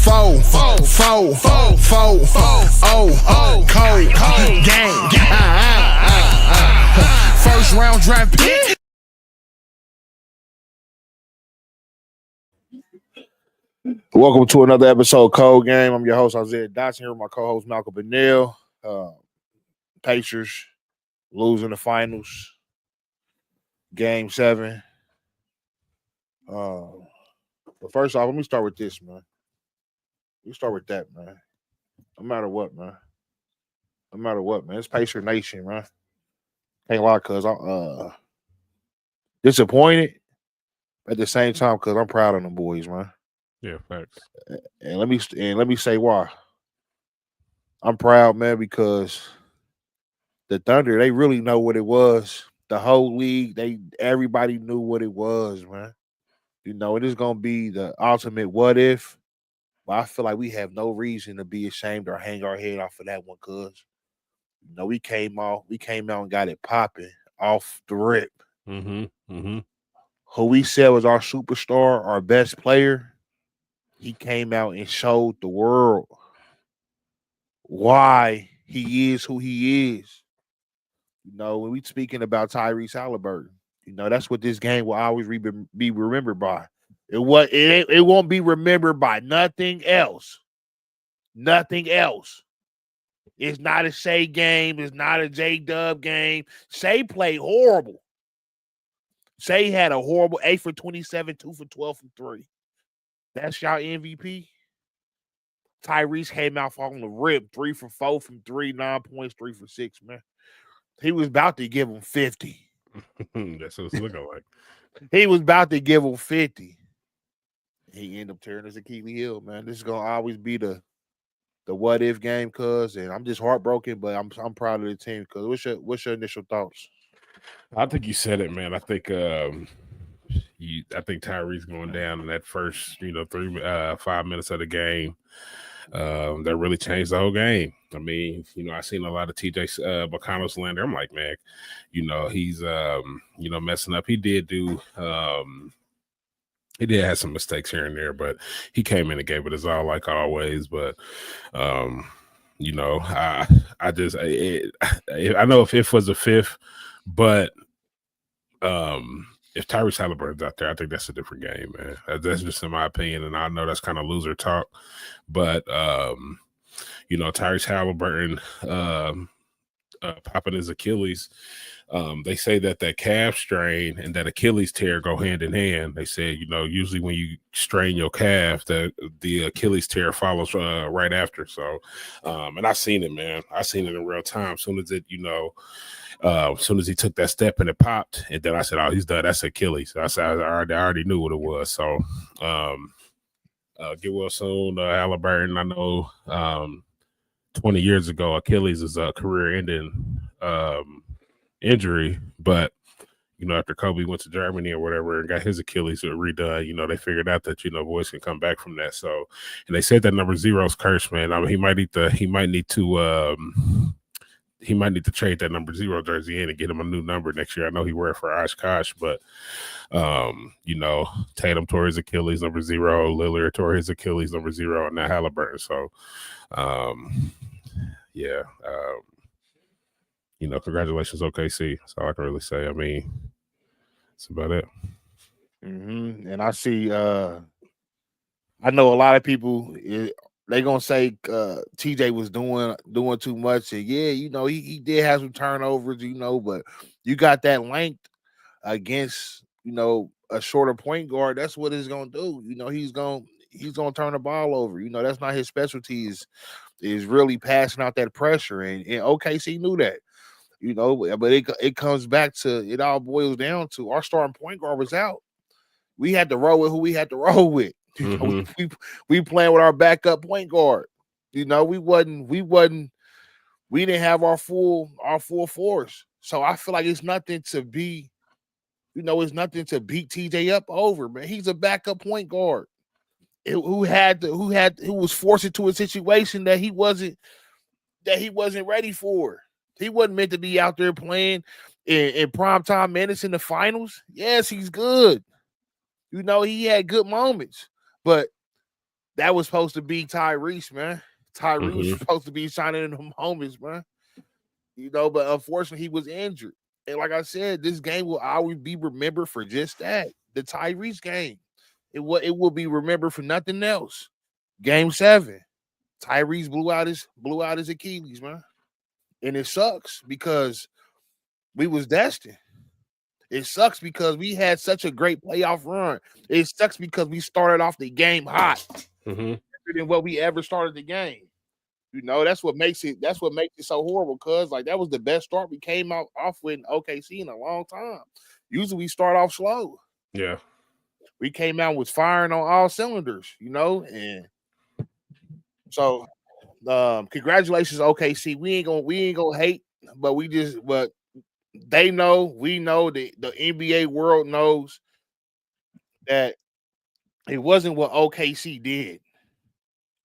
Cold gang. First round draft pick. Welcome to another episode of Cold Game. I'm your host, Isaiah Dotson, here with my co-host, Malcolm Benell. Pacers losing the finals. Game 7. But first off, let me start with this, man. We start with that, man. No matter what, man. It's Pacer Nation, man. Can't lie, cuz I'm disappointed at the same time, cuz I'm proud of them boys, man. Yeah, facts. And let me say why. I'm proud, man, because the Thunder, they really know what it was. The whole league, everybody knew what it was, man. You know, it is gonna be the ultimate what if. But I feel like we have no reason to be ashamed or hang our head off of that one, cuz we came out and got it popping off the rip. Who we said was our superstar, our best player, he came out and showed the world why he is who he is. When we speaking about Tyrese Haliburton, that's what this game will always be remembered by. It won't be remembered by nothing else. Nothing else. It's not a Shai game. It's not a J-Dub game. Shai played horrible. Shai had a horrible 8 for 27, 2 for 12 from 3. That's y'all MVP. Tyrese came out on the rip, 3 for 4 from 3, 9 points, 3 for 6, man. He was about to give him 50. That's what it's looking like. He was about to give him 50. He ended up tearing his Achilles heel, man. This is gonna always be the what if game, cuz, and I'm just heartbroken, but I'm proud of the team. Cuz, what's your initial thoughts? I think you said it, man. I think Tyrese going down in that first 5 minutes of the game. That really changed the whole game. I mean, I seen a lot of TJ McConnell slander. I'm like, man, he's messing up. He did have some mistakes here and there, but he came in and gave it his all, like always. But I know if it was a fifth, but if Tyrese Haliburton's out there, I think that's a different game, man. That's just in my opinion, and I know that's kind of loser talk, but Tyrese Haliburton popping his Achilles. They say that calf strain and that Achilles tear go hand in hand. They say, usually when you strain your calf, the Achilles tear follows right after. So, and I seen it, man. I seen it in real time. As soon as he took that step and it popped, and then I said, "Oh, he's done. That's Achilles." So I said, I already knew what it was. So, get well soon, Haliburton. I know 20 years ago, Achilles is a career-ending injury, but after Kobe went to Germany or whatever and got his Achilles redone, they figured out that boys can come back from that. So, and they said that number 0's cursed, man. I mean, he might need to trade that number 0 jersey in and get him a new number next year. I know he wear it for Oshkosh, but Tatum tore his Achilles number 0, Lillard tore his Achilles number 0, and now Haliburton. So, congratulations, OKC. That's all I can really say. I mean, that's about it. And I see, I know a lot of people, they gonna say TJ was doing too much. And yeah, he did have some turnovers, but you got that length against, a shorter point guard. That's what he's gonna do. He's gonna turn the ball over. That's not his specialty. Is really passing out that pressure, and OKC knew that. But it comes back to, it all boils down to our starting point guard was out. We had to roll with who we had to roll with. We playing with our backup point guard. We didn't have our full force. So I feel like it's nothing to be, it's nothing to beat TJ up over, man. He's a backup point guard who was forced into a situation that he wasn't ready for. He wasn't meant to be out there playing in primetime minutes in the finals. Yes, he's good. He had good moments, but that was supposed to be Tyrese, man. Tyrese was Mhm. supposed to be shining in them moments, man. You know, but unfortunately, he was injured. And like I said, this game will always be remembered for just that. The Tyrese game. It will be remembered for nothing else. Game 7. Tyrese blew out his Achilles, man. And it sucks because we was destined. It sucks because we had such a great playoff run. It sucks because we started off the game hot Mhm. than what we ever started the game. You know, that's what makes it so horrible, cuz like that was the best start we came out off with in OKC in a long time. Usually we start off slow. Yeah. We came out with firing on all cylinders, you know, and so congratulations OKC. We ain't gonna hate, but they know, we know, the NBA world knows that it wasn't what OKC did.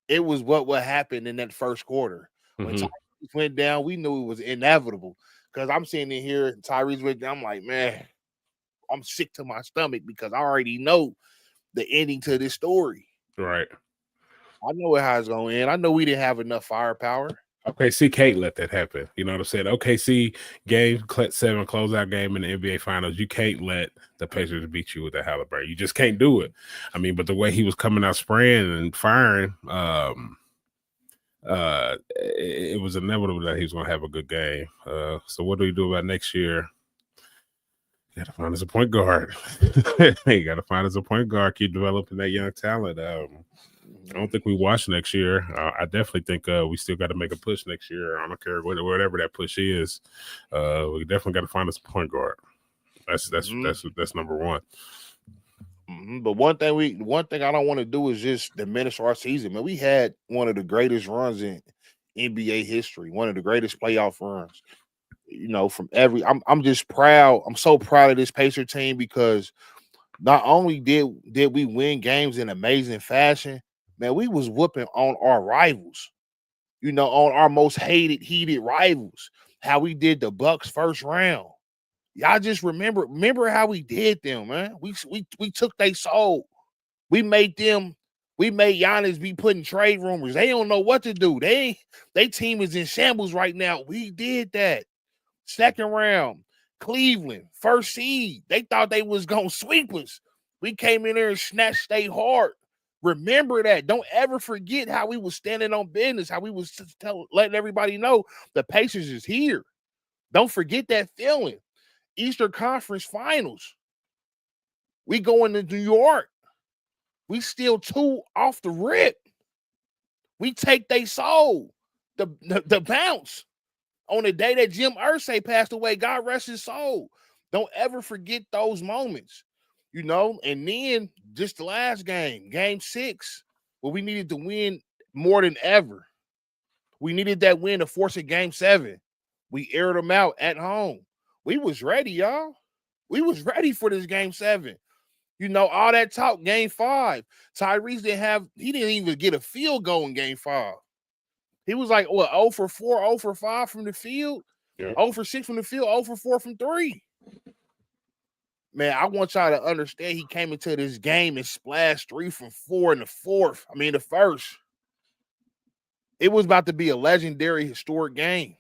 It was what happened in that first quarter. When Mhm. Tyrese went down, we knew it was inevitable. Because I'm sitting in here, and Tyrese went down. I'm like, man, I'm sick to my stomach because I already know the ending to this story. Right. I know how it's going to end. I know we didn't have enough firepower. OKC can't let that happen. You know what I'm saying? OKC game 7 closeout game in the NBA Finals. You can't let the Pacers beat you with that Haliburton. You just can't do it. I mean, but the way he was coming out spraying and firing, it was inevitable that he was going to have a good game. So what do we do about next year? You got to find us a point guard. You got to find us a point guard. Keep developing that young talent. I don't think we watch next year. I definitely think we still got to make a push next year. I don't care whatever that push is. We definitely got to find us a point guard. That's number one. But one thing I don't want to do is just diminish our season. Man, we had one of the greatest runs in NBA history, one of the greatest playoff runs. You know, I'm just proud. I'm so proud of this Pacer team because not only did we win games in amazing fashion, man, we was whooping on our rivals. You know, on our most heated rivals. How we did the Bucks first round. Y'all just remember how we did them, man. We took their soul. We made Giannis be putting trade rumors. They don't know what to do. They team is in shambles right now. We did that. Second round, Cleveland, first seed. They thought they was gonna sweep us. We came in there and snatched their heart. Remember that. Don't ever forget how we was standing on business, how we was letting everybody know the Pacers is here. Don't forget that feeling. Eastern Conference Finals. We going to New York. We steal 2 off the rip. We take their soul. The bounce. On the day that Jim Irsay passed away, God rest his soul. Don't ever forget those moments, you know. And then just the last game, game 6, where we needed to win more than ever. We needed that win to force a game 7. We aired them out at home. We was ready, y'all. We was ready for this game 7. You know, all that talk, game 5. Tyrese didn't even get a field goal in game 5. He was like, what, 0 for 4, 0 for 5 from the field, Yeah. 0 for 6 from the field, 0 for 4 from 3. Man, I want y'all to understand he came into this game and splashed 3 from 4 in the first. It was about to be a legendary, historic game.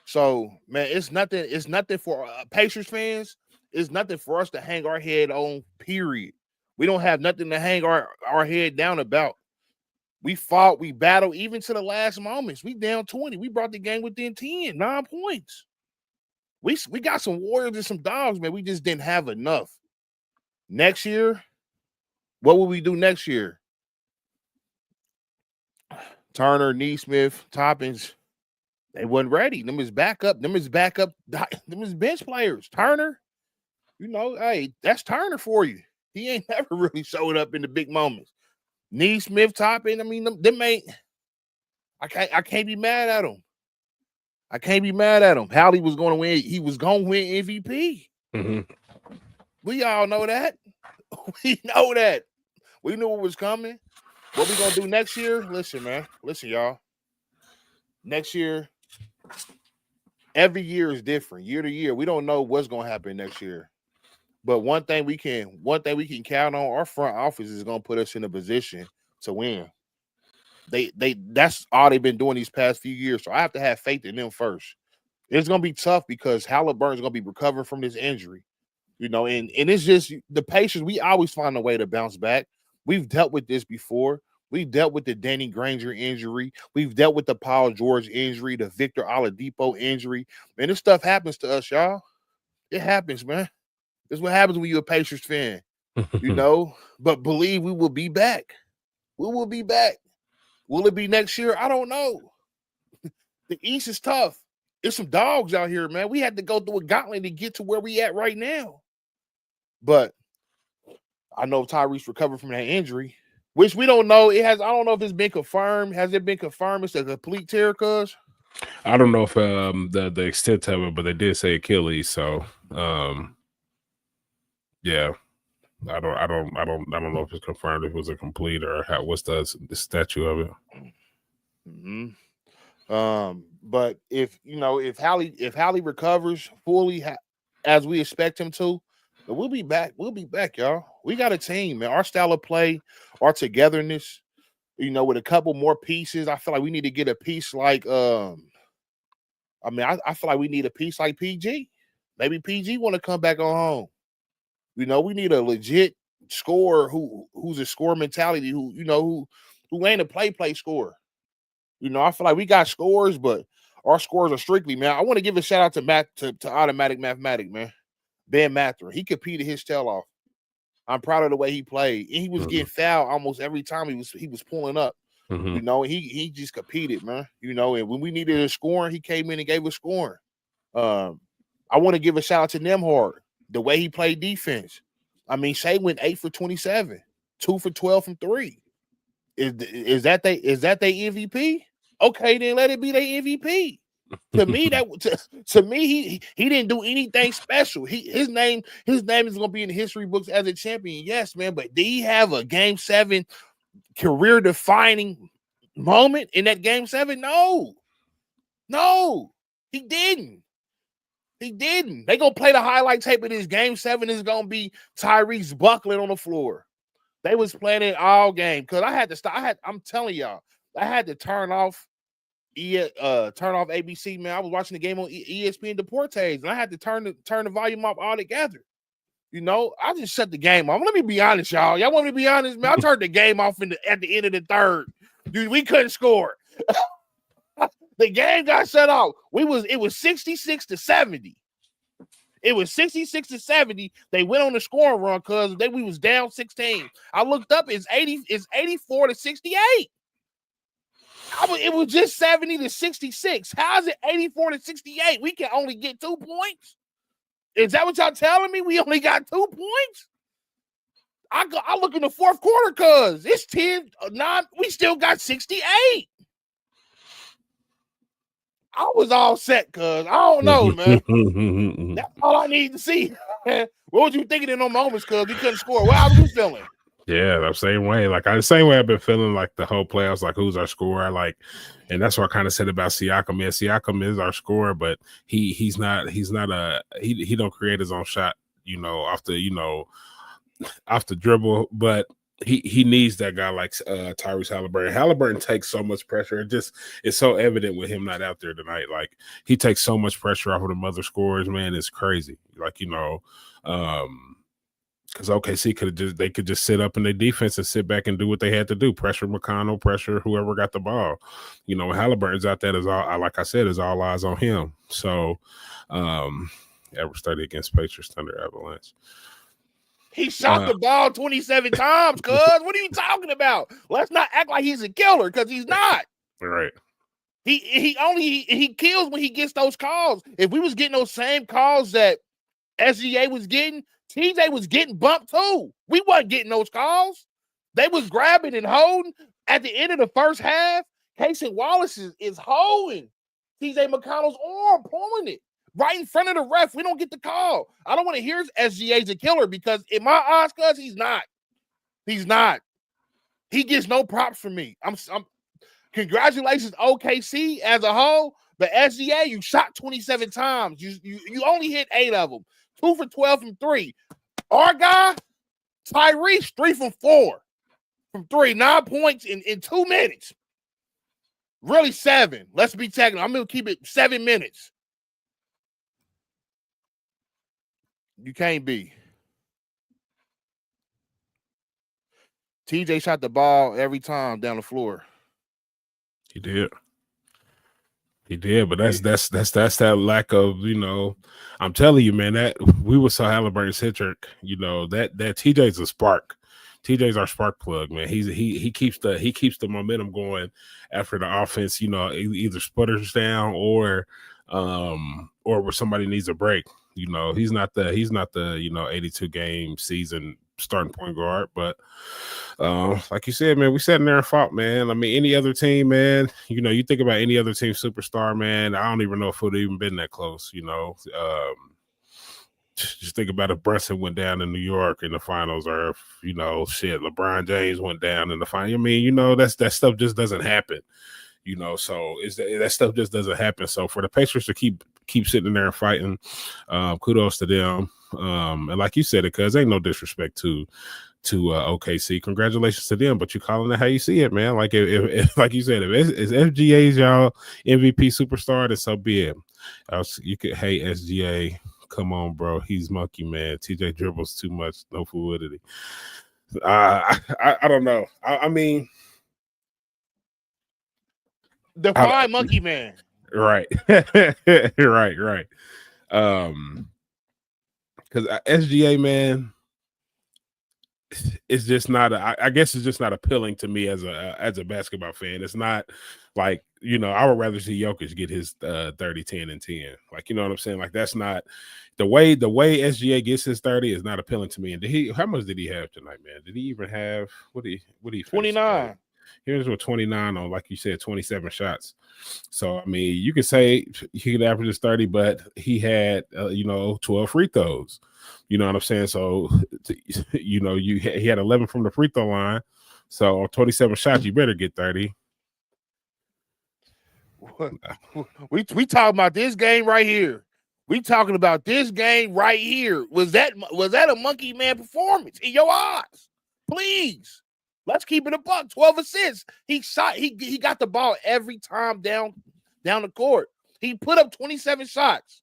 So, man, it's nothing for Pacers fans. It's nothing for us to hang our head on, period. We don't have nothing to hang our head down about. We fought, we battled, even to the last moments. We down 20. We brought the game within 10, 9 points. We got some Warriors and some dogs, man. We just didn't have enough. Next year, what will we do next year? Turner, Neesmith, Toppins, they wasn't ready. Them is backup. Them is bench players. Turner, you know, hey, that's Turner for you. He ain't never really showed up in the big moments. Neesmith, Toppin, I mean, them ain't. I can't be mad at him. I can't be mad at him. Hallie was going to win. He was going to win MVP. Mm-hmm. We all know that. We know that. We knew what was coming. What we going to do next year? Listen, man. Listen, y'all. Next year, every year is different. Year to year, we don't know what's going to happen next year. But one thing we can count on, our front office is going to put us in a position to win. That's all they've been doing these past few years. So I have to have faith in them first. It's gonna be tough because Haliburton's gonna be recovering from this injury, and it's just the Pacers. We always find a way to bounce back. We've dealt with this before. We've dealt with the Danny Granger injury. We've dealt with the Paul George injury, the Victor Oladipo injury. Man, this stuff happens to us, y'all. It happens, man. This is what happens when you're a Pacers fan, But believe we will be back. We will be back. Will it be next year? I don't know. The East is tough. There's some dogs out here, man. We had to go through a gauntlet to get to where we at right now. But I know Tyrese recovered from that injury, which we don't know. I don't know if it's been confirmed. Has it been confirmed it's a complete tear, cuz? I don't know if the extent of it, but they did say Achilles. So yeah. I don't know if it's confirmed if it was a complete or what's the statue of it. Mm-hmm. But if Hallie recovers fully as we expect him to, we'll be back. We'll be back, y'all. We got a team, man. Our style of play, our togetherness, with a couple more pieces. I feel like we need to get a piece like I feel like we need a piece like PG. Maybe PG want to come back on home. We need a legit scorer who's a score mentality, who ain't a play scorer. I feel like we got scores, but our scores are strictly, man. I want to give a shout out to Automatic Mathematic, man. Ben Matherin. He competed his tail off. I'm proud of the way he played. And he was getting fouled almost every time he was pulling up. He just competed, man. And when we needed a scoring, he came in and gave us scoring. I want to give a shout out to Nemhard. The way he played defense. I mean, Shai went 8 for 27, 2 for 12 from 3. Is that they MVP? Okay, then let it be their MVP. To me, he didn't do anything special. His name is gonna be in the history books as a champion. Yes, man. But did he have a Game 7 career defining moment in that Game 7? No, he didn't. He didn't. They gonna play the highlight tape of this Game 7. Is gonna be Tyrese buckling on the floor. They was playing it all game because I had to stop. I'm telling y'all, I had to turn off ABC. Man, I was watching the game on ESPN Deportes, and I had to turn the volume off altogether. I just shut the game off. Let me be honest, y'all. Y'all want me to be honest, man? I turned the game off at the end of the third. Dude, we couldn't score. The game got shut off. It was 66-70. It was 66-70. They went on the scoring run because we was down 16. I looked up. It's 84-68. It was just 70-66. How is it 84-68? We can only get 2 points. Is that what y'all telling me? We only got 2 points. I look in the fourth quarter because it's 10-9. We still got 68. I was all set, cuz I don't know, man. That's all I need to see. What was you thinking in those moments, cuz you couldn't score? How was you feeling? Yeah, the same way. The same way I've been feeling like the whole playoffs, like who's our scorer, and that's what I kind of said about Siakam. Man, Siakam is our scorer, but he don't create his own shot, off the dribble, but he needs that guy like Tyrese Haliburton. Haliburton takes so much pressure. It's so evident with him not out there tonight. Like he takes so much pressure off of the other scorers, man. It's crazy. Because OKC could just sit up in their defense and sit back and do what they had to do. Pressure McConnell, pressure whoever got the ball. Haliburton's out there, like I said, is all eyes on him. So ever study against Pacers, Thunder, Avalanche. He shot the ball 27 times, cuz. What are you talking about? Let's not act like he's a killer, because he's not. Right. He kills when he gets those calls. If we was getting those same calls that SGA was getting, TJ was getting bumped too. We wasn't getting those calls. They was grabbing and holding. At the end of the first half, Casey Wallace is holding TJ McConnell's arm, pulling it right in front of the ref. We don't get the call. I don't want to hear SGA's a killer, because in my eyes, cuz, he's not. He's not. He gets no props from me. I'm congratulations, OKC as a whole, but SGA, you shot 27 times. You only hit 8 of them. 2 for 12 from 3. Our guy, Tyrese, 3 from 4. from 3, 9 points in 2 minutes. Really 7. Let's be technical. I'm gonna keep it 7 minutes. You can't be. TJ shot the ball every time down the floor. He did, but that's that lack of, I'm telling you, man, that we saw Haliburton's hit trick, that TJ's a spark. TJ's our spark plug, man. He keeps the momentum going after the offense, either sputters down or where somebody needs a break. He's not the 82 game season starting point guard, but like you said, man, we sat in there and fought, man. I mean, any other team, man, you think about any other team superstar, man, I don't even know if it would have even been that close, just think about if Brunson went down in New York in the finals, or if, LeBron James went down in the final. I mean, that stuff just doesn't happen, so that stuff just doesn't happen. So for the Pacers to keep sitting there and fighting, kudos to them. And like you said, because ain't no disrespect to OKC. Congratulations to them, but you calling it how you see it, man. Like if like you said, if it's SGA's y'all MVP superstar, then so be it. You could hate SGA. Come on, bro. He's monkey, man. TJ dribbles too much. No fluidity. I don't know. I mean, define monkey man. Right. right. Because SGA, man, it's just not. I guess it's just not appealing to me as a basketball fan. It's not like, I would rather see Jokic get his 30, 10, and 10. Like, you know what I'm saying? Like, that's not the way SGA gets his 30 is not appealing to me. And how much did he have tonight, man? Did he even have what he 29? He was with 29 on, like you said, 27 shots. So I mean, you could say he could average 30, but he had 12 free throws. You know what I'm saying? So he had 11 from the free throw line. So on 27 shots, you better get 30. We talking about this game right here. We talking about this game right here. Was that a monkey man performance in your eyes? Please. Let's keep it a buck. 12 assists. He got the ball every time down the court. He put up 27 shots.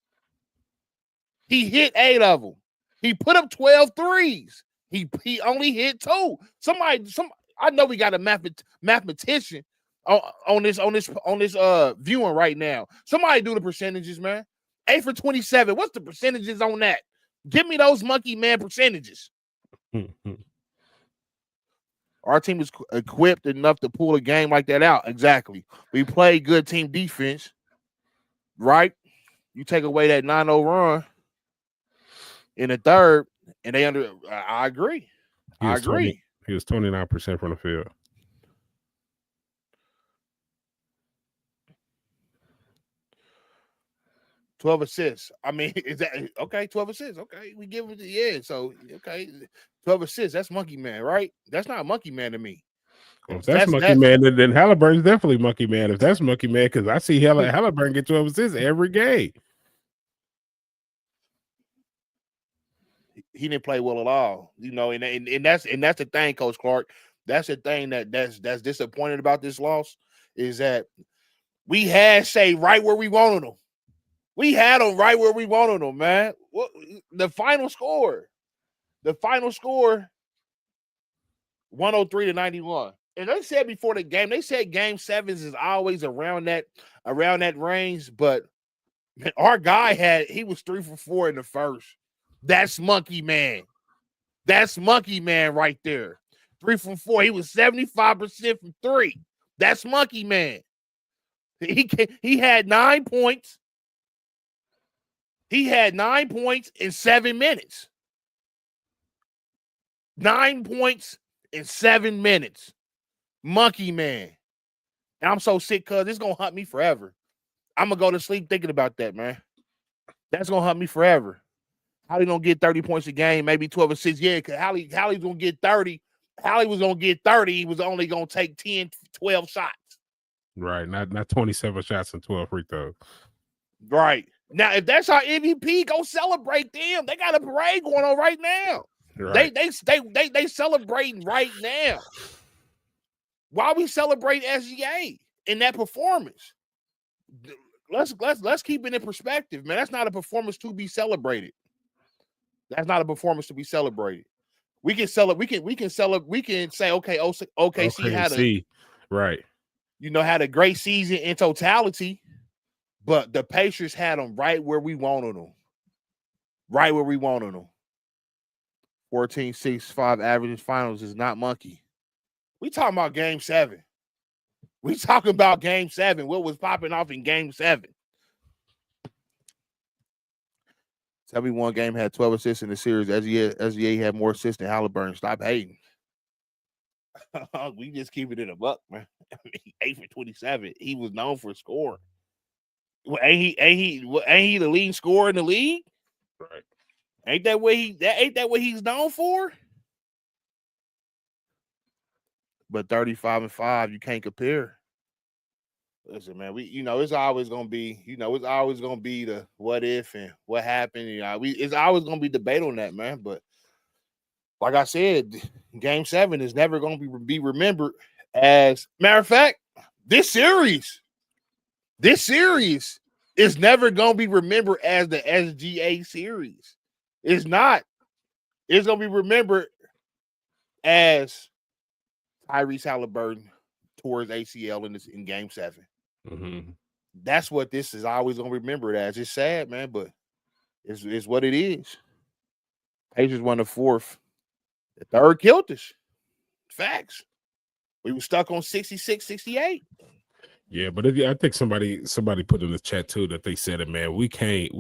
He hit 8 of them. He put up 12 threes. He only hit 2. I know we got a mathematician on this viewing right now. Somebody do the percentages, man. 8 for 27. What's the percentages on that? Give me those monkey man percentages. Our team is equipped enough to pull a game like that out. Exactly. We play good team defense, right? You take away that 9-0 run in the third, and they under. I agree. I agree. He was 29% from the field. $12 assists. I mean, is that okay? 12 assists. Okay, we give it. So okay, 12 assists. That's monkey man, right? That's not monkey man to me. If that's monkey man, then Haliburton's definitely monkey man. If that's monkey man, because I see Haliburton get 12 assists every game. He didn't play well at all, and that's the thing, Coach Clark. That's the thing that's disappointed about this loss is that we had Shai right where we wanted him. We had him right where we wanted him, man. The final score, 103-91. And they said before the game, they said game 7s is always around that range. But man, our guy he was 3 for 4 in the first. That's monkey man. That's monkey man right there. 3 from 4. He was 75% from 3. That's monkey man. He had 9 points. He had 9 points in 7 minutes. 9 points in 7 minutes. Monkey man. And I'm so sick because it's going to hunt me forever. I'm going to go to sleep thinking about that, man. That's going to hunt me forever. Hallie going to get 30 points a game, maybe 12 assists. Yeah, because Hallie's going to get 30. Hallie was going to get 30. He was only going to take 10, 12 shots. Right. Not 27 shots and 12 free throws. Right. Now, if that's our MVP, go celebrate them. They got a parade going on right now. Right. They celebrating right now. Why we celebrate SGA in that performance? Let's keep it in perspective, man. That's not a performance to be celebrated. That's not a performance to be celebrated. We can celebrate. We can say, okay, OKC had right. Had a great season in totality, but the Pacers had them right where we wanted them. Right where we wanted them. 14-6-5 averages finals is not monkey. We talking about game 7. We talking about game 7. What was popping off in game 7? 71 game had 12 assists in the series. SGA had more assists than Haliburton. Stop hating. We just keep it in a buck, man. 8 for 27. He was known for scoring. Well, ain't he the leading scorer in the league? Right. Ain't that what he's known for? But 35-5, you can't compare. Listen, man, it's always gonna be, the what if and what happened. It's always gonna be debate on that, man. But like I said, game 7 is never gonna be remembered as. Matter of fact, this series is never gonna be remembered as the SGA series. It's not. It's gonna be remembered as Tyrese Haliburton towards ACL in game 7. Mm-hmm. That's what this is always gonna remember it as. It's sad, man, but it's what it is. Pacers won the 4th. The 3rd killed us. Facts. We were stuck on 66-68. Yeah, but I think somebody put in the chat too that they said it, man. We can't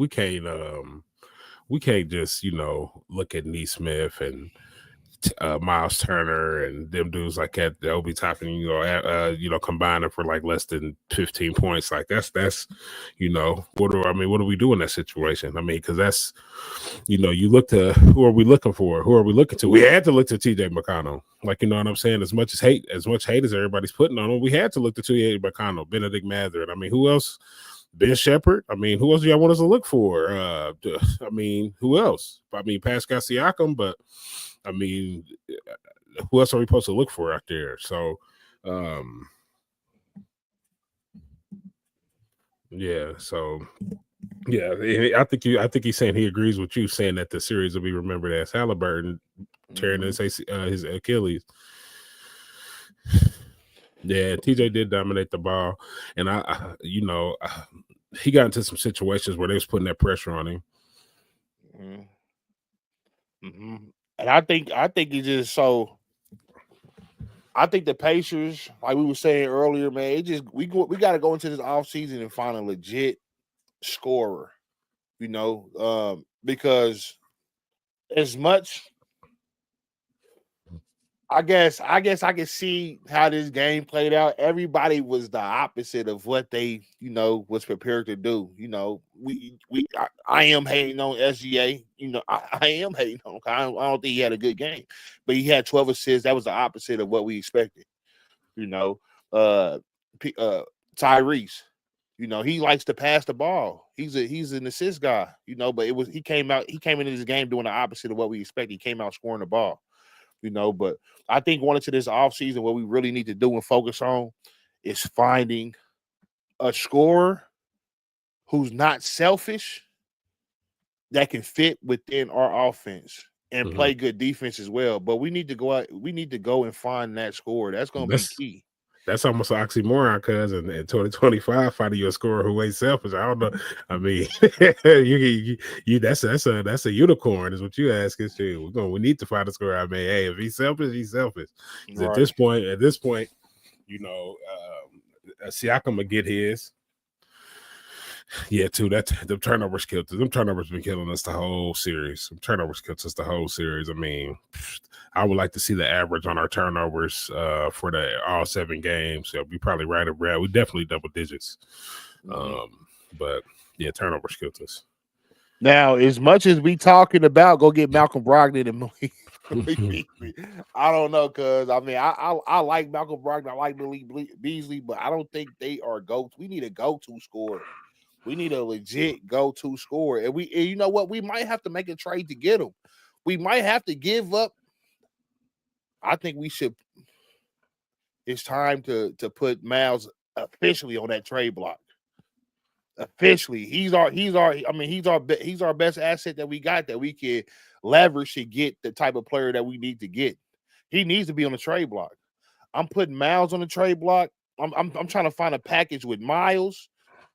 just look at Neesmith and Miles Turner and them dudes like that. They'll be talking, combining for like less than 15 points. Like that's what do we do in that situation? I mean, because that's you look to who are we looking for? Who are we looking to? We had to look to TJ McConnell. Like, you know what I'm saying? As much hate as everybody's putting on him, we had to look to TJ McConnell, Benedict Mather. I mean, who else? Ben Shepherd. I mean, who else do y'all want us to look for? I mean, who else? I mean, Pascal Siakam, but I mean, who else are we supposed to look for out there? So, yeah. So, yeah. I think he's saying he agrees with you, saying that the series will be remembered as Haliburton tearing his Achilles. Yeah, TJ did dominate the ball, and he got into some situations where they was putting that pressure on him. Mm-hmm. And I think it's just so. I think the Pacers, like we were saying earlier, man, we got to go into this offseason and find a legit scorer, because as much. I guess I can see how this game played out. Everybody was the opposite of what they, was prepared to do. I am hating on SGA. I am hating on him. I don't think he had a good game, but he had 12 assists. That was the opposite of what we expected. Tyrese, he likes to pass the ball. He's an assist guy, but he came into this game doing the opposite of what we expected. He came out scoring the ball. But I think going into this offseason, what we really need to do and focus on is finding a scorer who's not selfish, that can fit within our offense and play good defense as well. But we need to go out. We need to go and find that scorer. That's going to be key. That's almost an oxymoron, because in 2025, finding you a scorer who ain't selfish. I don't know. I mean, that's a unicorn, is what you asking. We need to find a scorer. I mean, hey, if he's selfish, he's selfish. Right. At this point, Siakam will get his. Yeah, too. The turnovers killed us. Them turnovers been killing us the whole series. I mean, I would like to see the average on our turnovers for the all 7 games. So we probably right around. We definitely double digits. But yeah, turnovers killed us. Now, as much as we talking about go get Malcolm Brogdon and I don't know, because I mean I like Malcolm Brogdon, I like Malik Beasley, but I don't think they are we need a go-to scorer. We need a legit go-to scorer. And you know what? We might have to make a trade to get him. We might have to give up. I think we should. it's time to put Miles officially on that trade block. Officially, he's our best asset that we got that we can leverage to get the type of player that we need to get. He needs to be on the trade block. I'm putting Miles on the trade block. I'm trying to find a package with Miles,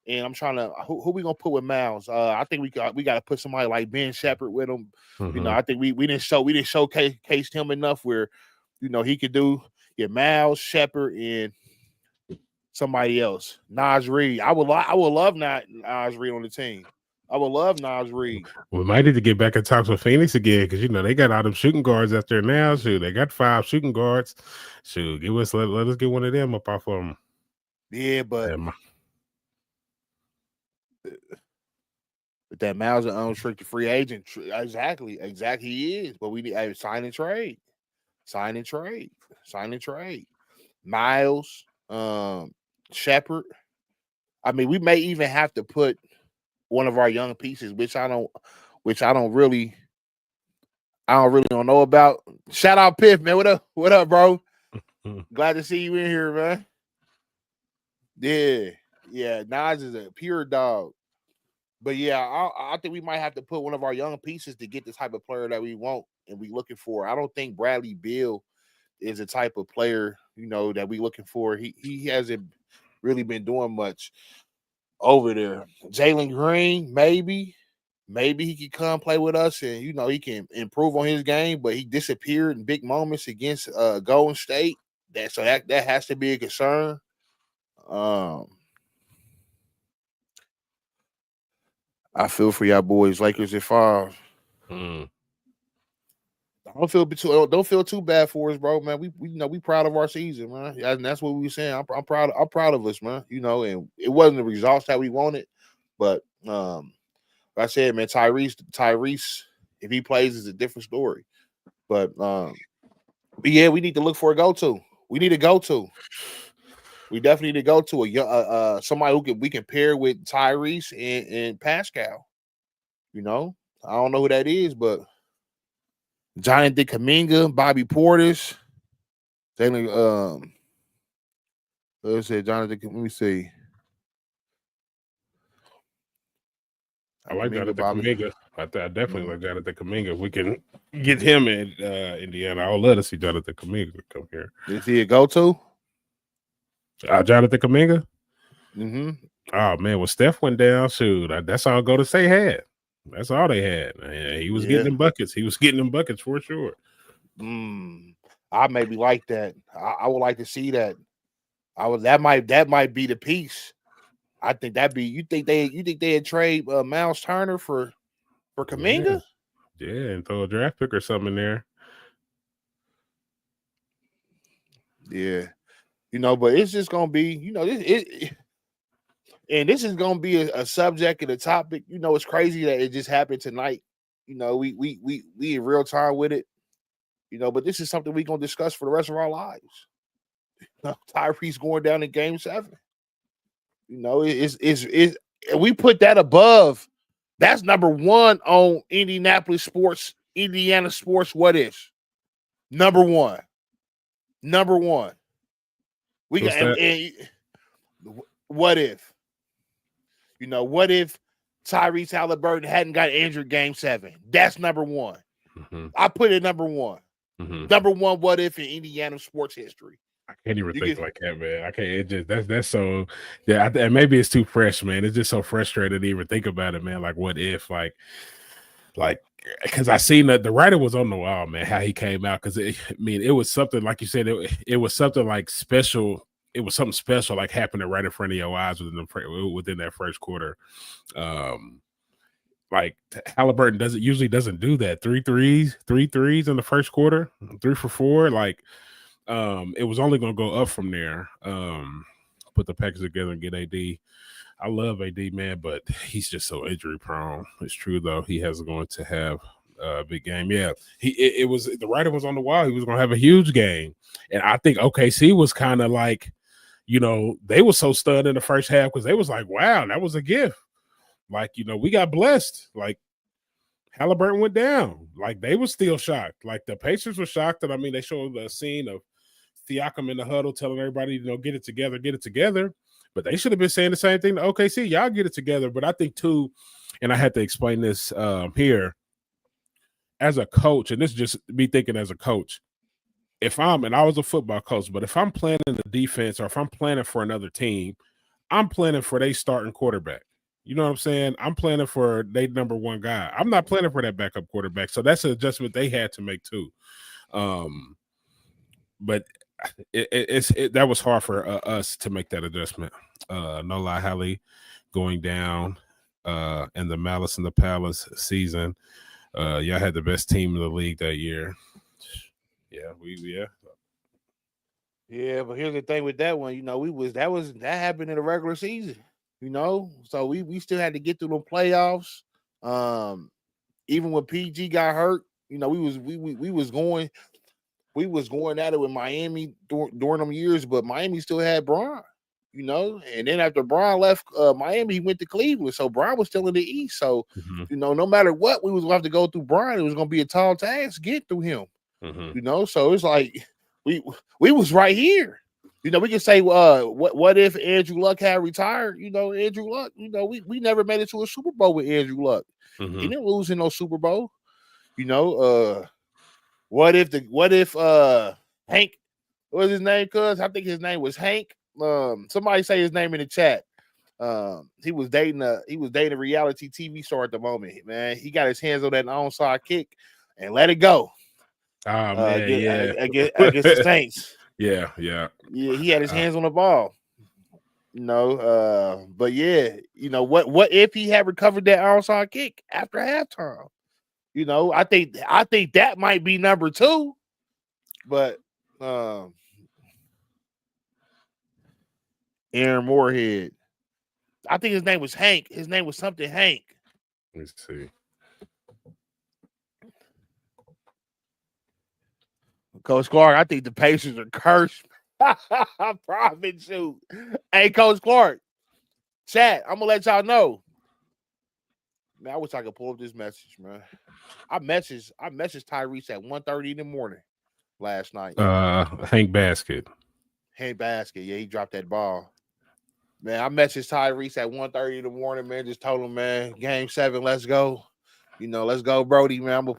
and I'm trying to who we gonna put with Miles. I think we got to put somebody like Ben Shepherd with him. You know, I think we didn't showcase him enough where, you know, he could do Miles, Shepherd, and somebody else. Naz Reid. I would love Naz Reid on the team. I would love Naz Reid. We might need to get back in talks with Phoenix again because, you know, they got all them shooting guards out there now. Shoot, they got 5 shooting guards. Shoot, let us get one of them up off of them. Yeah, but that Miles is an unrestricted free agent. Exactly, he is. But we need sign and trade. Miles, Shepherd. I mean, we may even have to put one of our young pieces, which I don't really know about. Shout out Piff, man. What up, bro? Glad to see you in here, man. Yeah. Nas is a pure dog. But yeah, I think we might have to put one of our young pieces to get the type of player that we want and we looking for. I don't think Bradley Beal is the type of player, you know, that we looking for. He hasn't really been doing much over there. Jalen Green, maybe he could come play with us and, you know, he can improve on his game, but he disappeared in big moments against Golden State. That has to be a concern. I feel for y'all boys, Lakers at 5. Don't feel too bad for us, bro, man. We proud of our season, man. And that's what we were saying. I'm proud of us, man. You know, and it wasn't the results that we wanted, but like I said, man, Tyrese, if he plays, is a different story. But yeah, we need to look for a go-to. We need a go-to. We definitely need to go to a somebody we can pair with Tyrese and Pascal. You know, I don't know who that is, but Jonathan Kuminga, Bobby Portis, let's say Jonathan. Let me see. I like Jonathan Kuminga. I definitely like Jonathan Kuminga. If we can get him in Indiana, I would love to see Jonathan Kuminga come here. Is he a go-to? Jonathan Kuminga? Mm-hmm. Oh, man, when Steph went down, shoot, that's all Golden State had. That's all they had. Man. He was getting them buckets. He was getting them buckets for sure. I maybe like that. I would like to see that. That might be the piece. I think that'd be. You think they'd trade Miles Turner for Kuminga? Yeah, and throw a draft pick or something in there. Yeah, you know, but it's just gonna be, you know, this is gonna be a subject and a topic. You know, it's crazy that it just happened tonight. You know, we in real time with it. You know, but this is something we're gonna discuss for the rest of our lives. Tyrese going down in Game 7. You know, we put that above. That's number 1 on Indiana sports. What is number 1? We got and what if? You know, what if Tyrese Haliburton hadn't got injured Game 7? That's number 1. Mm-hmm. I put it number 1. Mm-hmm. Number 1 what if in Indiana sports history. I can't even think like that, man. I can't. It just that's so. Yeah, and maybe it's too fresh, man. It's just so frustrating to even think about it, man. Like, what if, like, because I seen that the writer was on the wall, man. How he came out, because it was something like you said. It was something like special. It was something special, like happening right in front of your eyes within that first quarter. Like Haliburton usually doesn't do that. 3 threes in the first quarter, 3 for 4, like. It was only going to go up from there. Put the package together and get AD. I love AD, man, but he's just so injury prone. It's true though. He has going to have a big game. Yeah, it was the writer was on the wall. He was going to have a huge game, and I think OKC was kind of like, you know, they were so stunned in the first half because they was like, wow, that was a gift. Like, you know, we got blessed. Like. Haliburton went down. Like, they were still shocked. Like, the Pacers were shocked. And I mean, they showed a scene of Siakam in the huddle telling everybody, get it together. But they should have been saying the same thing to OKC. Y'all get it together. But I think too, and I had to explain this here as a coach, and this is just me thinking as a coach. And I was a football coach, but if I'm planning the defense or if I'm planning for another team, I'm planning for their starting quarterback. You know what I'm saying? I'm planning for their number one guy. I'm not planning for that backup quarterback. So that's an adjustment they had to make too. But that was hard for us to make that adjustment. No lie, Hallie going down in the Malice in the Palace season. Y'all had the best team in the league that year. Yeah, but here's the thing with that one, that happened in the regular season, so we still had to get through the playoffs. Even when PG got hurt, we was going at it with Miami during them years, but Miami still had Bron, and then after Bron left Miami, he went to Cleveland, so Bron was still in the East. So no matter what, we was going to have to go through Bron. It was going to be a tall task to get through him. So it's like we was right here. We can say, what if Andrew Luck had retired? Andrew Luck. We never made it to a Super Bowl with Andrew Luck. He didn't lose in no Super Bowl. What if Hank? What was his name? Cuz I think his name was Hank. Somebody say his name in the chat. He was dating a reality TV star at the moment. Man, he got his hands on that onside kick and let it go. Against the Saints. Yeah. He had his hands on the ball. But what if he had recovered that onside kick after halftime? I think that might be number 2. But Aaron Moorhead, I think his name was Hank. His name was something Hank. Let's see. Coach Clark, I think the Pacers are cursed. Profit shoot. Hey, Coach Clark, chat, I'm gonna let y'all know. Man, I wish I could pull up this message, man. I messaged Tyrese at 1:30 in the morning last night. Hank Basket. Yeah, he dropped that ball. Man, I messaged Tyrese at 1:30 in the morning, man. Just told him, man, game 7, let's go. Let's go, Brody, man. I'm gonna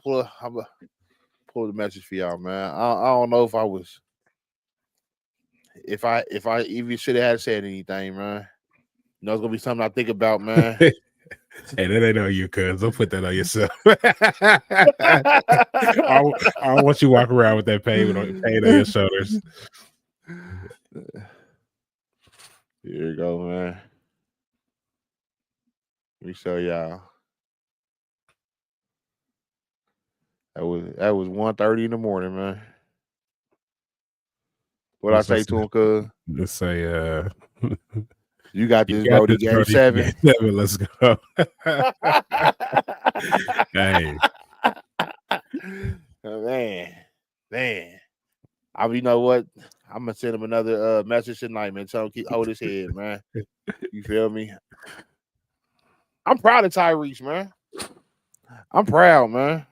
pull the message for y'all, man. I don't know if I even should have had said anything, man. It's gonna be something I think about, man. Hey, that ain't on you, cuz. Don't put that on yourself. I don't want you walking around with that pain on your shoulders. Here you go, man. Let me show y'all. That was 1:30 in the morning, man. What I say to him, cuz? Let's say, you got this, Brody. Game 7. Game 7. Let's go. Hey, man. You know what? I'm gonna send him another message tonight, man. Tell him keep hold his head, man. You feel me? I'm proud of Tyrese, man. I'm proud, man.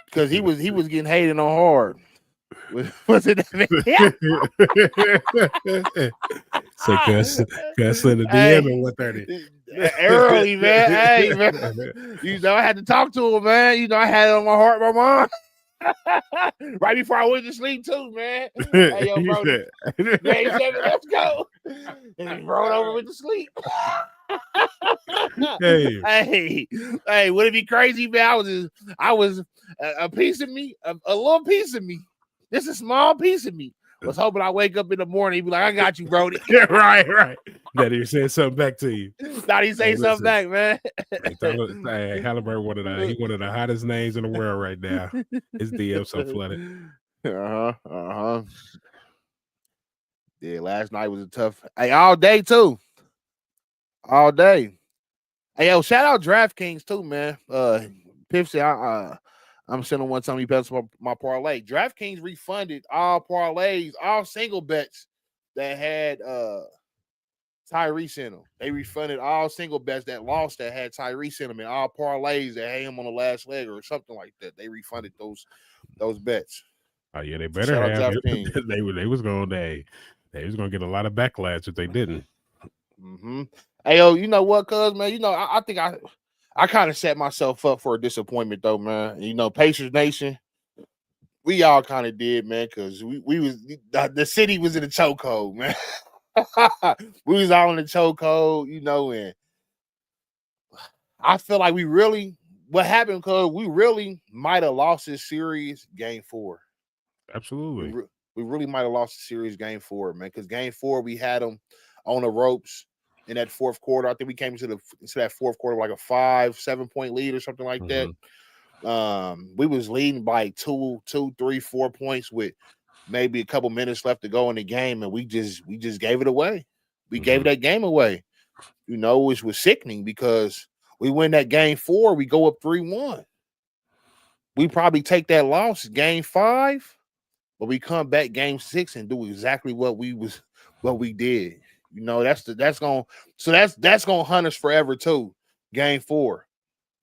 Because he was getting hated on hard. Was it that? So cuss in the DM at 1:30. Early, man. Hey, man. I had to talk to him, man. I had it on my heart, my mind. Right before I went to sleep too, man. Hey, yo, bro. Game 7, let's go. And he rolled over with the sleep. Hey, would it be crazy, man? I was a piece of me, a little piece of me. Just a small piece of me. Was hoping I wake up in the morning, he'd be like, I got you, Brody. right. That he said something back to you. Thought he'd say something back, man. Hey, Haliburton, one of the hottest names in the world right now. His DM so flooded. Yeah, last night was a tough. Hey, all day too. All day. Hey, yo, shout out DraftKings too, man. Pipsy, I'm sending one time he bets my parlay. DraftKings refunded all parlays, all single bets that had Tyrese in them. They refunded all single bets that lost that had Tyrese in them, and all parlays that had him on the last leg or something like that. They refunded those bets. Oh yeah, they better Shout out have it. DraftKings. They was gonna get a lot of backlash if they didn't. Mm-hmm. Hey yo, you know what, cuz man, I think I kind of set myself up for a disappointment though, man. Pacers Nation, we all kind of did, man, because we was the city was in a chokehold, man. We was all in the chokehold, and I feel like what happened because we really might have lost this series game 4. Absolutely. We really might have lost the series game 4, man, because game 4 we had them on the ropes in that fourth quarter. I think we came into that fourth quarter like a 5-7 point lead or something like that. We was leading by 2, 3, 4 points with maybe a couple minutes left to go in the game, and we just gave it away. We gave that game away, which was sickening because we win that game 4, we go up 3-1. We probably take that loss game 5, but we come back game 6 and do exactly what we did. That's gonna hunt us forever too. Game 4,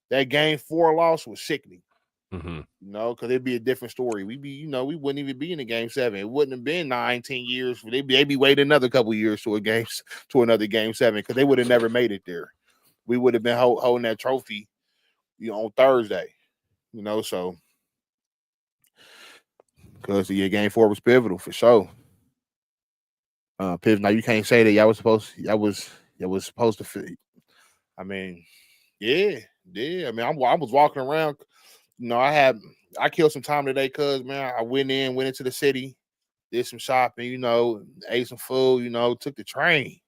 that game 4 loss was sickening. Because it'd be a different story. We wouldn't even be in the game 7. It wouldn't have been 19 years. They'd be waiting another couple years to another game 7 because they would have never made it there. We would have been holding that trophy, on Thursday. So because game 4 was pivotal for sure. Now you can't say that y'all was supposed to fit. I mean, yeah. I mean, I was walking around. I killed some time today, cuz man, I went into the city, did some shopping, ate some food, took the train.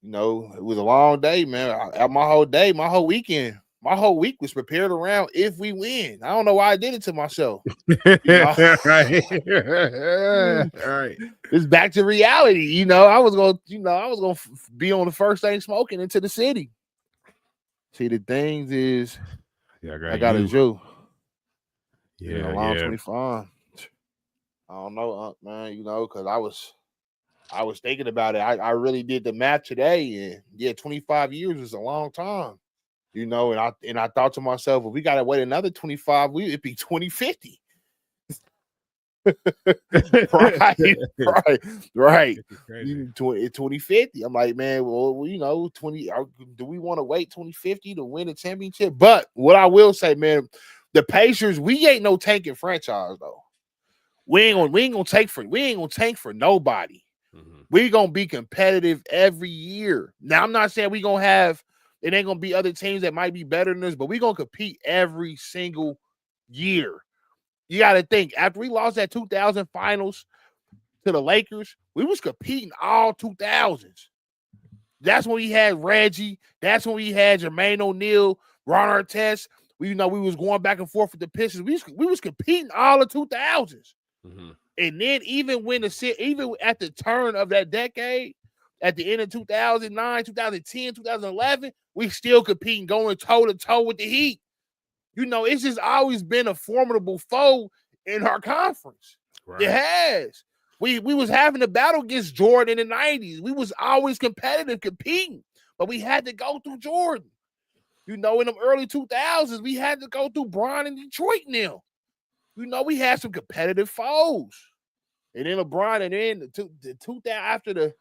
It was a long day, man. My whole week was prepared around if we win. I don't know why I did it to myself. Right. It's back to reality. I was gonna be on the first thing smoking into the city. See, the things is, I got a Jew. Yeah, long yeah. 25. I don't know, man. Because I was thinking about it. I really did the math today, and 25 years is a long time. And I thought to myself, if we gotta wait another 25, it'd be 2050. right. 2050. I'm like, man, well, 20. Do we want to wait 2050 to win a championship? But what I will say, man, the Pacers, we ain't no tanking franchise though. We ain't gonna tank for nobody. We gonna be competitive every year. Now, I'm not saying it ain't gonna be other teams that might be better than us, but we gonna compete every single year. You got to think, after we lost that 2000 finals to the Lakers, we was competing all 2000s. That's when we had Reggie. That's when we had Jermaine O'Neal, Ron Artest. We was going back and forth with the Pistons. We was competing all the 2000s. And then even at the turn of that decade, at the end of 2009, 2010, 2011, we still competing, going toe-to-toe with the Heat. It's just always been a formidable foe in our conference. Right. It has. We was having a battle against Jordan in the 90s. We was always competitive, competing, but we had to go through Jordan. In them early 2000s, we had to go through Bron and Detroit now. We had some competitive foes. And then LeBron, and then after the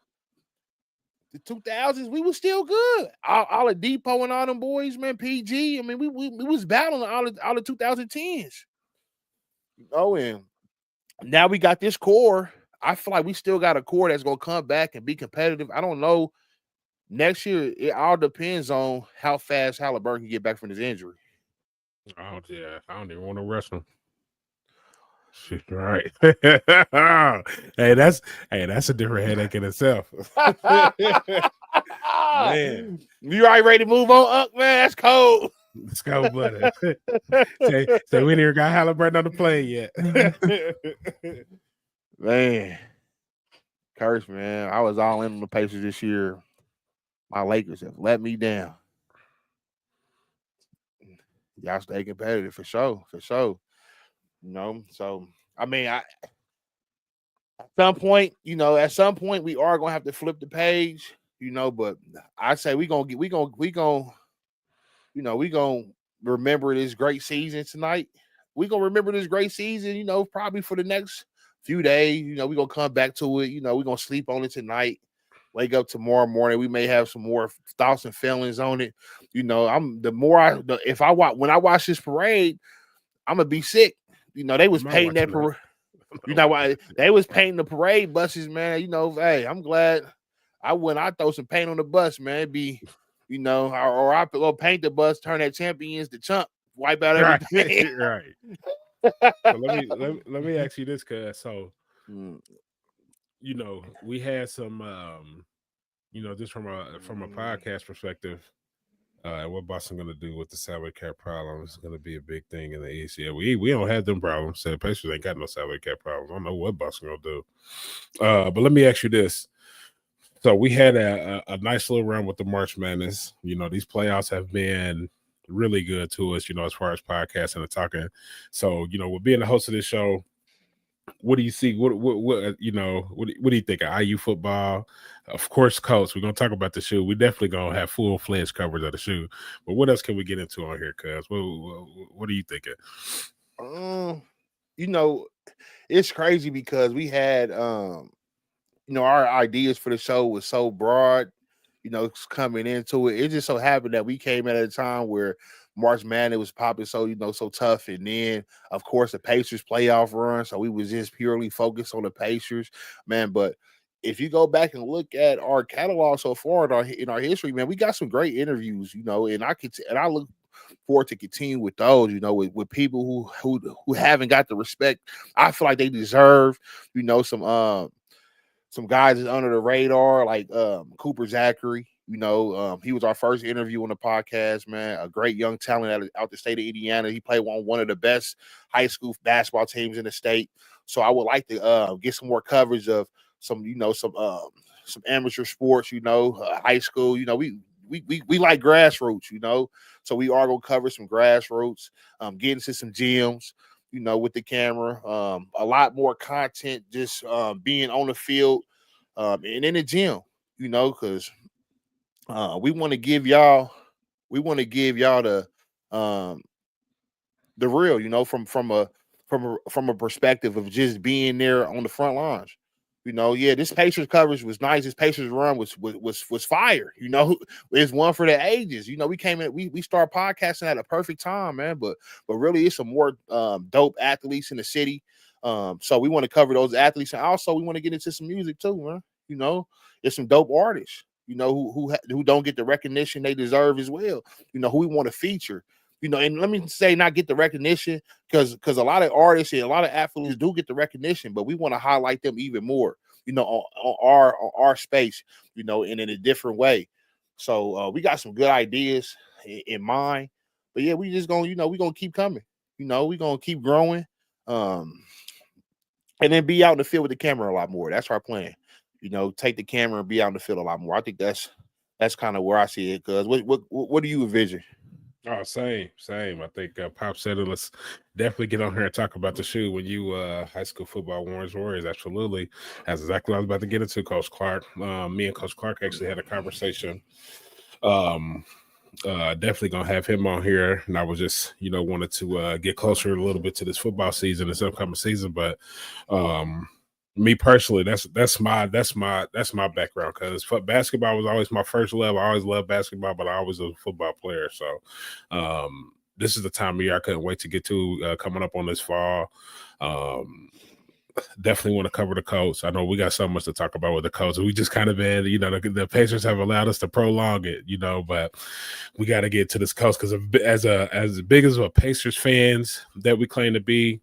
2000s, we was still good. All the Depot and all them boys, man, PG. I mean, we was battling all the 2010s. And now we got this core. I feel like we still got a core that's gonna come back and be competitive. I don't know. Next year, it all depends on how fast Haliburton can get back from his injury. Oh yeah, I don't even want to rush him. Shit, right. Hey, that's a different headache in itself. Man, you already ready to move on up, man? That's cold. Let's go, buddy. Say we never got Haliburton on the plane yet. Man, curse, man. I was all in on the Pacers this year. My Lakers have let me down. Y'all stay competitive for sure. So I mean, at some point we are gonna have to flip the page. But I say we gonna remember this great season tonight. We gonna remember this great season, probably for the next few days. We gonna come back to it. We gonna sleep on it tonight. Wake up tomorrow morning. We may have some more thoughts and feelings on it. When I watch this parade, I'm gonna be sick. They was painting that parade. Why they was painting the parade buses, man. Hey, I'm glad I throw some paint on the bus, man. It'd be, or I go paint the bus, turn that champions to chump, wipe out everything. Right. So let me ask you this, cuz. So, we had some, just from a podcast perspective, what Boston going to do with the salary cap problem is going to be a big thing in the East. Yeah, we don't have them problems. So the Pacers ain't got no salary cap problems. I don't know what Boston going to do. But let me ask you this. So we had a nice little run with the March Madness. These playoffs have been really good to us, as far as podcasting and talking. So, with being the host of this show, what do you see? What do you think of IU football? Of course, Colts. We're gonna talk about the shoe. We definitely gonna have full-fledged coverage of the shoe. But what else can we get into on here, cuz? What are you thinking? It's crazy because we had our ideas for the show was so broad, coming into it. It just so happened that we came at a time where March Madness was popping so tough. And then, of course, the Pacers playoff run. So we was just purely focused on the Pacers, man. But if you go back and look at our catalog so far in our history, man, we got some great interviews, and I look forward to continue with those, with people who haven't got the respect I feel like they deserve, some guys is under the radar, like Cooper Zachary. He was our first interview on the podcast, man. A great young talent out the state of Indiana. He played on one of the best high school basketball teams in the state. So I would like to get some more coverage of some amateur sports, high school. We like grassroots, so we are gonna cover some grassroots, get into some gyms, with the camera, a lot more content, just being on the field and in the gym, because we want to give y'all the real, from a perspective of just being there on the front lines. This Pacers coverage was nice. This Pacers run was fire. It's one for the ages. We came in, we started podcasting at a perfect time, man. But really, it's some more dope athletes in the city. So we want to cover those athletes, and also we want to get into some music too, man. There's some dope artists, who don't get the recognition they deserve as well. Who we want to feature. And let me say, not get the recognition, because a lot of artists and a lot of athletes do get the recognition, but we want to highlight them even more, on our space, and in a different way. So we got some good ideas in mind, but yeah, we just gonna, we gonna keep coming, we gonna keep growing, and then be out in the field with the camera a lot more. That's our plan. Take the camera and be out in the field a lot more. I think that's kind of where I see it. Cause what do you envision? Oh, same. I think Pop said it. Let's definitely get on here and talk about the shoe. When you high school football Warriors, absolutely. That's exactly what I was about to get into, Coach Clark. Me and Coach Clark actually had a conversation. Definitely gonna have him on here, and I was just wanted to get closer a little bit to this football season, this upcoming season. But me personally, that's my background, because basketball was always my first love. I always loved basketball, but I was a football player. So this is the time of year I couldn't wait to get to, coming up on this fall. Definitely want to cover the Colts. I know we got so much to talk about with the Colts. We just kind of been, the Pacers have allowed us to prolong it, but we got to get to this Colts, because as big as a Pacers fans that we claim to be,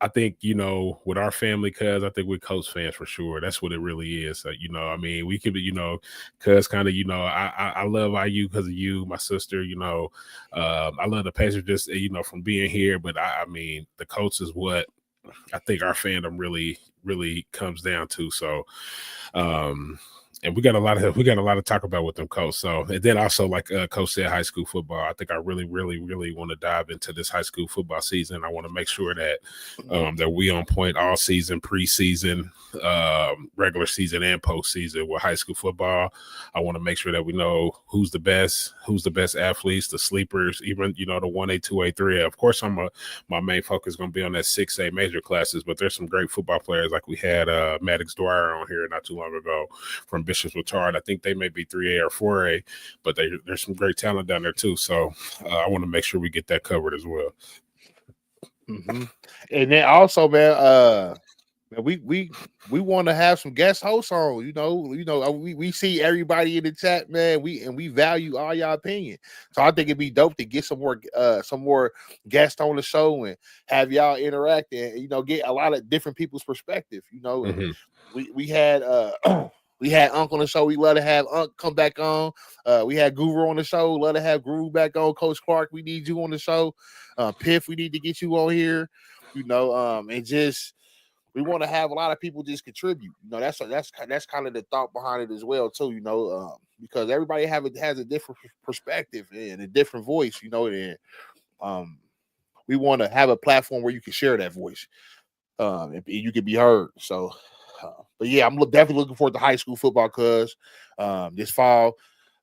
I think, with our family, cuz I think we're Colts fans for sure. That's what it really is. So, we could be, cuz kind of, I love IU because of you, my sister, I love the Pacers just, from being here. But I mean, the Colts is what I think our fandom really, really comes down to. So, And we got a lot to talk about with them, Coach. So, and then also, like Coach said, high school football. I think I really want to dive into this high school football season. I want to make sure that that we on point all season, preseason, regular season, and postseason with high school football. I want to make sure that we know who's the best athletes, the sleepers, even the 1A, 2A, 3A. Of course, my main focus is going to be on that 6A major classes, but there's some great football players like we had Maddox Dwyer on here not too long ago from Bishop's Retard. I think they may be 3A or 4A, but there's some great talent down there too. So I want to make sure we get that covered as well. Mm-hmm. And then also, man, we want to have some guest hosts on. We see everybody in the chat, man. We value all y'all opinion. So I think it'd be dope to get some more guests on the show and have y'all interact and get a lot of different people's perspective. And we had we had Unc on the show. We love to have Unc come back on. We had Guru on the show. Love to have Guru back on. Coach Clark, we need you on the show. Piff, we need to get you on here. And just we want to have a lot of people just contribute. That's kind of the thought behind it as well too. Because everybody has a different perspective and a different voice. And we want to have a platform where you can share that voice. And you can be heard. So. But yeah, I'm definitely looking forward to high school football because this fall,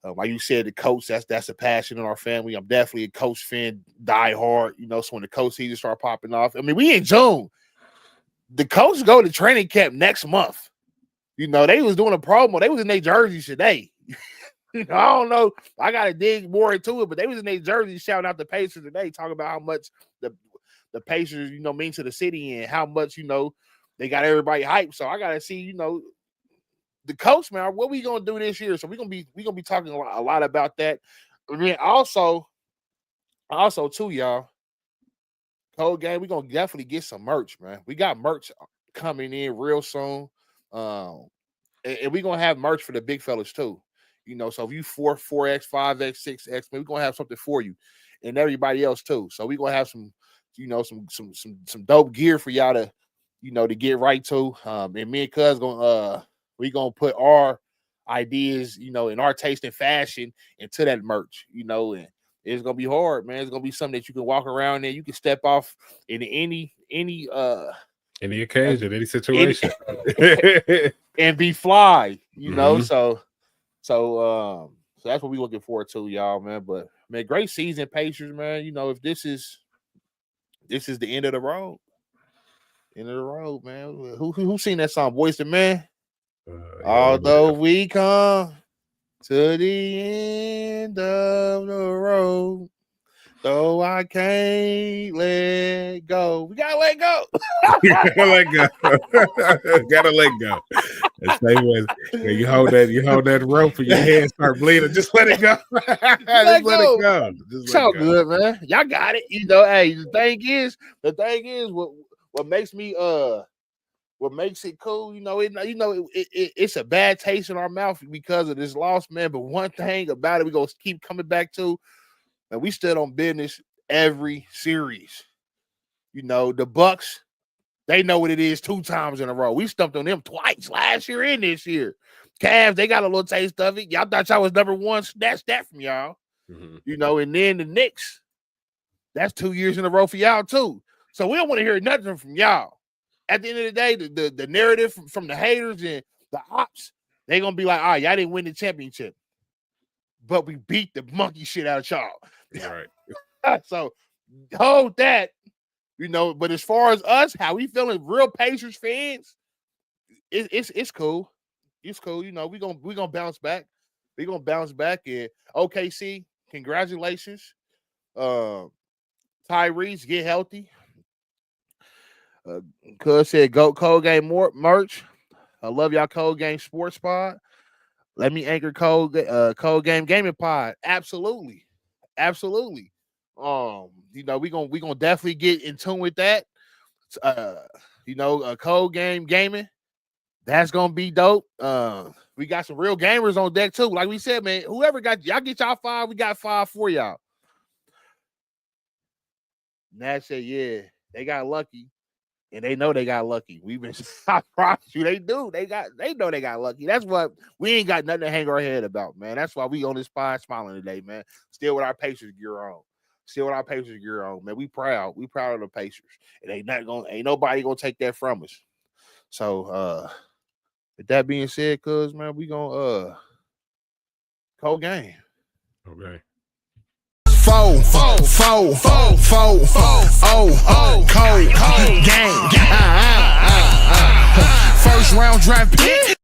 like you said, the coach, that's a passion in our family. I'm definitely a coach fan, die hard, so when the coach season start popping off, I mean, we in June. The coaches go to training camp next month. They was doing a promo. They was in their jerseys today. I don't know. I got to dig more into it, but they was in their jerseys shouting out the Pacers today, talking about how much the Pacers, mean to the city and how much, they got everybody hyped. So I gotta see, the coach, man. What we gonna do this year? So we're gonna be talking a lot about that. And then also too, y'all. Cold game. We're gonna definitely get some merch, man. We got merch coming in real soon. And we're gonna have merch for the big fellas too. So if you 4X, 5X, 6X, man, we're gonna have something for you and everybody else too. So we're gonna have some dope gear for y'all to to get right to. And me and Cuz we gonna put our ideas, in our taste and fashion into that merch, and it's gonna be hard, man. It's gonna be something that you can walk around in. You can step off in any occasion, any situation, and be fly, So that's what we looking forward to, y'all, man. But man, great season, Pacers, man. If this is the end of the road. End of the road, man. Who seen that song, Boys to Men? Although we come to the end of the road, though I can't let go. We gotta let go. Gotta let go. You hold that rope and your hands start bleeding. Just let it go. Let it go. It's all good, man. Y'all got it. Hey, the thing is, what makes it cool, it's a bad taste in our mouth because of this loss, man. But one thing about it, we gonna keep coming back to, and we stood on business every series. The Bucks, they know what it is 2 times in a row. We stumped on them twice last year and this year. Cavs, they got a little taste of it. Y'all thought y'all was number one. Snatch that from y'all. And then the Knicks, that's 2 years in a row for y'all too. So we don't want to hear nothing from y'all. At the end of the day, the narrative from the haters and the ops, they're going to be like, all right, y'all didn't win the championship. But we beat the monkey shit out of y'all. Right. So hold that, But as far as us, how we feeling, real Pacers fans, it's cool. It's cool. We gonna bounce back. We gonna bounce back. And OKC, congratulations. Tyrese, get healthy. Cuz said, go Cold Game more merch. I love y'all Cold Game Sports Pod. Let me anchor Cold Game Gaming Pod. Absolutely. We gonna definitely get in tune with that. Cold Game Gaming. That's gonna be dope. We got some real gamers on deck too. Like we said, man, whoever got y'all get y'all 5, we got 5 for y'all. Nat said, yeah, they got lucky. And they know they got lucky. We've been, I promise you, they do. They know they got lucky. That's what we ain't got nothing to hang our head about, man. That's why we on this pod smiling today, man. Still with our Pacers gear on. Man. We proud. We proud of the Pacers. It ain't nobody gonna take that from us. So with that being said, cuz man, we gonna cold game. Okay. Four, cold game. First round draft pick.